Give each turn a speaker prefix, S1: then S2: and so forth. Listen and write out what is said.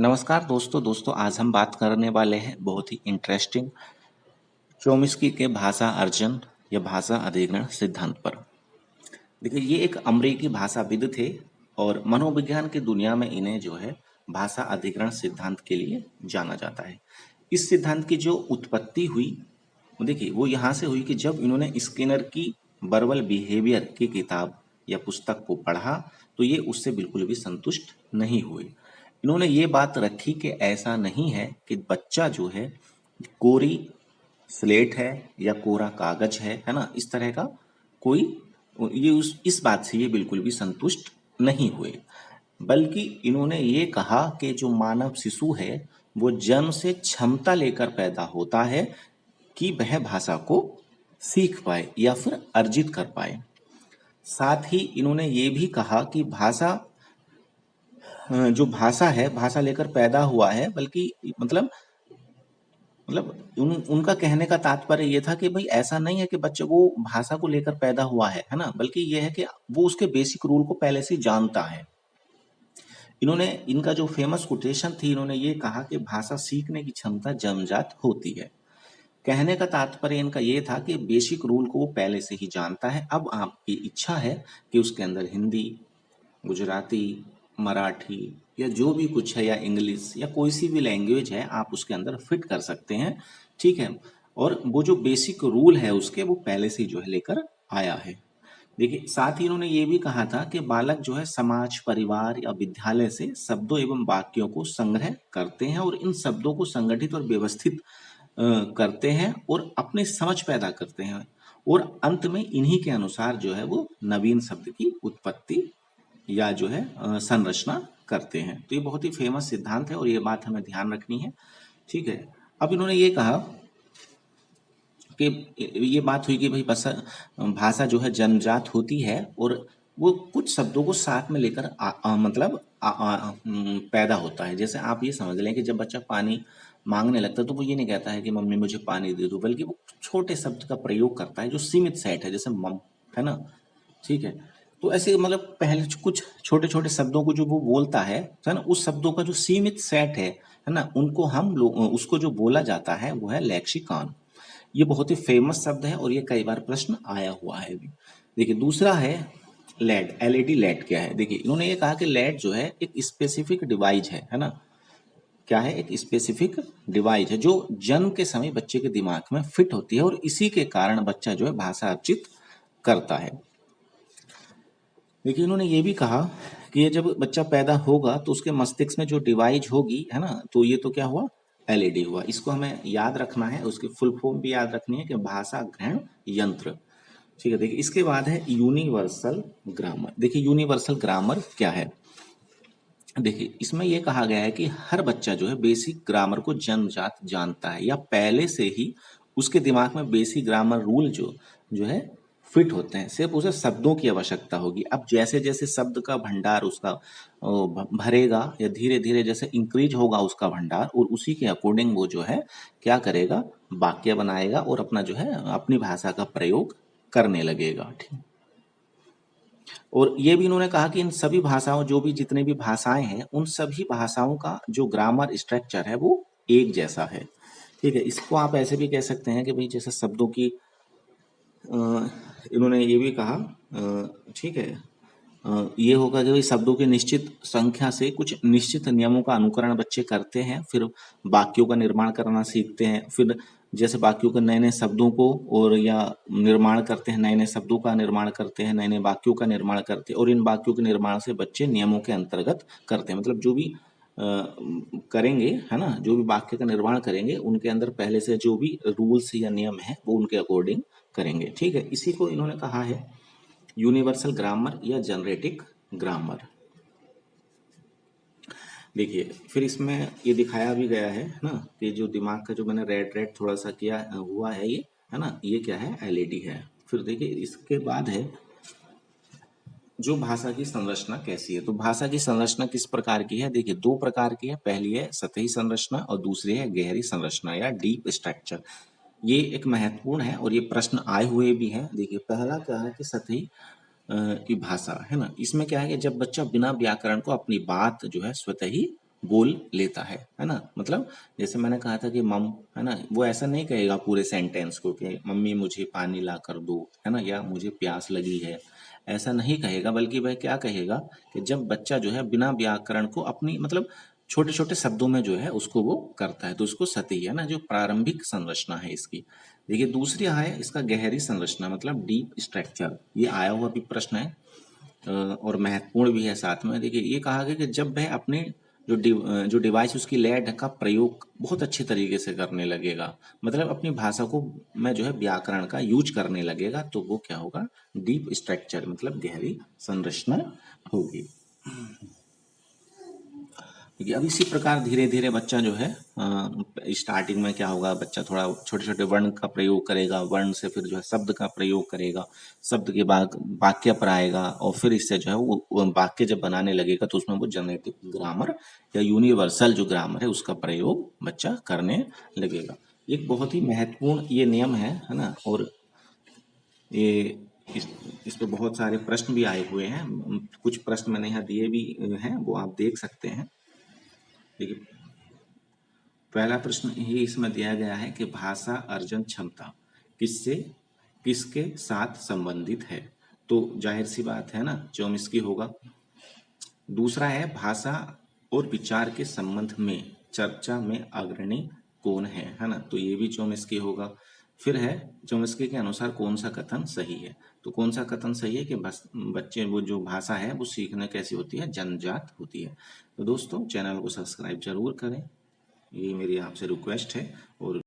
S1: नमस्कार दोस्तों आज हम बात करने वाले हैं बहुत ही इंटरेस्टिंग चोमिस्की के भाषा अर्जन या भाषा अधिग्रहण सिद्धांत पर। देखिए, ये एक अमेरिकी भाषाविद थे और मनोविज्ञान की दुनिया में इन्हें जो है भाषा अधिग्रहण सिद्धांत के लिए जाना जाता है। इस सिद्धांत की जो उत्पत्ति हुई, देखिए वो यहाँ से हुई कि जब इन्होंने स्किनर की वर्बल बिहेवियर की किताब या पुस्तक को पढ़ा तो ये उससे बिल्कुल भी संतुष्ट नहीं हुए। इन्होंने ये बात रखी कि ऐसा नहीं है कि बच्चा जो है कोरी स्लेट है या कोरा कागज है ना, इस तरह का कोई ये इस बात से ये बिल्कुल भी संतुष्ट नहीं हुए, बल्कि इन्होंने ये कहा कि जो मानव शिशु है वो जन्म से क्षमता लेकर पैदा होता है कि वह भाषा को सीख पाए या फिर अर्जित कर पाए। साथ ही इन्होंने ये भी कहा कि जो भाषा है भाषा लेकर पैदा हुआ है, बल्कि उनका कहने का तात्पर्य ये था कि भाई ऐसा नहीं है कि बच्चे को भाषा को लेकर पैदा हुआ है ना, बल्कि ये है कि वो उसके बेसिक रूल को पहले से जानता है। इन्होंने इनका जो फेमस कोटेशन थी, इन्होंने ये कहा कि भाषा सीखने की क्षमता जन्मजात होती है। कहने का तात्पर्य इनका ये था कि बेसिक रूल को वो पहले से ही जानता है, अब आपकी इच्छा है कि उसके अंदर हिंदी, गुजराती, मराठी या जो भी कुछ है या इंग्लिश या कोई सी भी लैंग्वेज है आप उसके अंदर फिट कर सकते हैं, ठीक है। और वो जो बेसिक रूल है उसके वो पहले से जो है लेकर आया है। देखिए, साथ ही इन्होंने ये भी कहा था कि बालक जो है समाज, परिवार या विद्यालय से शब्दों एवं वाक्यों को संग्रह करते हैं और इन शब्दों को संगठित और व्यवस्थित करते हैं और अपनी समझ पैदा करते हैं और अंत में इन्हीं के अनुसार जो है वो नवीन शब्द की उत्पत्ति या जो है संरचना करते हैं। तो ये बहुत ही फेमस सिद्धांत है और ये बात हमें ध्यान रखनी है, ठीक है। अब इन्होंने ये कहा कि ये बात हुई कि भाई भाषा जो है जन्मजात होती है और वो कुछ शब्दों को साथ में लेकर पैदा होता है। जैसे आप ये समझ लें कि जब बच्चा पानी मांगने लगता है तो वो ये नहीं कहता है कि मम्मी मुझे पानी दे दो, बल्कि वो छोटे शब्द का प्रयोग करता है जो सीमित सेट है, जैसे मम, है ना, ठीक है। तो ऐसे पहले कुछ छोटे छोटे शब्दों को जो वो बोलता है ना, उस शब्दों का जो सीमित सेट है ना, उनको हम लोग उसको जो बोला जाता है वो है लेक्सिकॉन। ये बहुत ही फेमस शब्द है और ये कई बार प्रश्न आया हुआ है भी। देखिए, दूसरा है लेड, एलईडी लेड क्या है। देखिए, इन्होंने ये कहा कि लेड जो है एक स्पेसिफिक डिवाइस है ना, क्या है, एक स्पेसिफिक डिवाइस है जो जन्म के समय बच्चे के दिमाग में फिट होती है और इसी के कारण बच्चा जो है भाषा अर्जित करता है। देखिए, इन्होंने ये भी कहा कि ये जब बच्चा पैदा होगा तो उसके मस्तिष्क में जो डिवाइस होगी, है ना, तो ये तो क्या हुआ, एलईडी हुआ। इसको हमें याद रखना है, उसकी फुल फॉर्म भी याद रखनी है कि भाषा ग्रहण यंत्र, ठीक है। देखिए, इसके बाद है यूनिवर्सल ग्रामर। देखिए, यूनिवर्सल ग्रामर क्या है। देखिए, इसमें यह कहा गया है कि हर बच्चा जो है बेसिक ग्रामर को जन्मजात जानता है या पहले से ही उसके दिमाग में बेसिक ग्रामर रूल जो जो है फिट होते हैं, सिर्फ उसे शब्दों की आवश्यकता होगी। अब जैसे जैसे शब्द का भंडार उसका भरेगा या धीरे धीरे जैसे इंक्रीज होगा उसका भंडार, और उसी के अकॉर्डिंग वो जो है क्या करेगा, वाक्य बनाएगा और अपना जो है अपनी भाषा का प्रयोग करने लगेगा, ठीक। और ये भी इन्होंने कहा कि इन सभी भाषाओं, जो भी जितने भी भाषाएं हैं, उन सभी भाषाओं का जो ग्रामर स्ट्रक्चर है वो एक जैसा है, ठीक है। इसको आप ऐसे भी कह सकते हैं कि भाई जैसे शब्दों की इन्होंने ये भी कहा, ठीक है, ये होगा कि भाई शब्दों की निश्चित संख्या से कुछ निश्चित नियमों का अनुकरण बच्चे करते हैं, फिर वाक्यों का निर्माण करना सीखते हैं, फिर जैसे वाक्यों के नए नए शब्दों को और या निर्माण करते हैं, नए नए शब्दों का निर्माण करते हैं, नए नए वाक्यों का निर्माण करते हैं और इन वाक्यों के निर्माण से बच्चे नियमों के अंतर्गत करते हैं। मतलब जो भी करेंगे, है ना, जो भी वाक्य का निर्माण करेंगे उनके अंदर पहले से जो भी रूल्स या नियम है वो उनके अकॉर्डिंग करेंगे, ठीक है। इसी को इन्होंने कहा है यूनिवर्सल ग्रामर या जनरेटिक ग्रामर। देखिए, फिर इसमें ये दिखाया भी गया है ना कि जो दिमाग का जो मैंने रेड रेड थोड़ा सा किया हुआ है ये, है ना, ये क्या है, एलईडी है। फिर देखिए, इसके बाद है जो भाषा की संरचना कैसी है। तो भाषा की संरचना किस प्रकार की है। देखिए, दो प्रकार की है, पहली है सतही संरचना और दूसरी है गहरी संरचना या डीप स्ट्रक्चर। ये एक महत्वपूर्ण है और ये प्रश्न आए हुए भी हैं। देखिए, पहला क्या है कि सतही की भाषा, है ना, इसमें क्या है कि जब बच्चा बिना व्याकरण को अपनी बात जो है स्वतः ही बोल लेता है ना। मतलब जैसे मैंने कहा था कि मम, है ना, वो ऐसा नहीं कहेगा पूरे सेंटेंस को कि मम्मी मुझे पानी ला कर दो, है ना, या मुझे प्यास लगी है, ऐसा नहीं कहेगा। बल्कि वह क्या कहेगा कि जब बच्चा जो है बिना व्याकरण को अपनी मतलब छोटे छोटे शब्दों में जो है उसको वो करता है, तो उसको सतही, है ना, जो प्रारंभिक संरचना है इसकी। देखिए दूसरी है इसका गहरी संरचना, मतलब डीप स्ट्रक्चर। ये आया हुआ भी प्रश्न है और महत्वपूर्ण भी है साथ में। देखिए ये कहा गया कि जब वह अपने जो डिवाइस उसकी लय का प्रयोग बहुत अच्छे तरीके से करने लगेगा, मतलब अपनी भाषा को में जो है व्याकरण का यूज करने लगेगा, तो वो क्या होगा, डीप स्ट्रक्चर मतलब गहरी संरचना होगी। देखिए अब इसी प्रकार धीरे धीरे बच्चा जो है स्टार्टिंग में क्या होगा, बच्चा थोड़ा छोटे छोटे वर्ण का प्रयोग करेगा, वर्ण से फिर जो है शब्द का प्रयोग करेगा, शब्द के बाद वाक्य पर आएगा, और फिर इससे जो है वो वाक्य जब बनाने लगेगा तो उसमें वो जेनेटिक ग्रामर या यूनिवर्सल जो ग्रामर है उसका प्रयोग बच्चा करने लगेगा। एक बहुत ही महत्वपूर्ण ये नियम है ना। और ये इस पे बहुत सारे प्रश्न भी आए हुए हैं, कुछ प्रश्न मैंने यहाँ दिए भी हैं, वो आप देख सकते हैं। देखिए पहला प्रश्न ही इसमें दिया गया है कि भाषा अर्जन क्षमता किससे किसके साथ संबंधित है, तो जाहिर सी बात है ना, चोम्स्की होगा। दूसरा है भाषा और विचार के संबंध में चर्चा में अग्रणी कौन है ना, तो ये भी चोम्स्की होगा। फिर है चोम्स्की के अनुसार कौन सा कथन सही है, तो कौन सा कथन सही है कि बच्चे वो जो भाषा है वो सीखना कैसी होती है, जन्मजात होती है। तो दोस्तों चैनल को सब्सक्राइब जरूर करें, ये मेरी आपसे रिक्वेस्ट है। और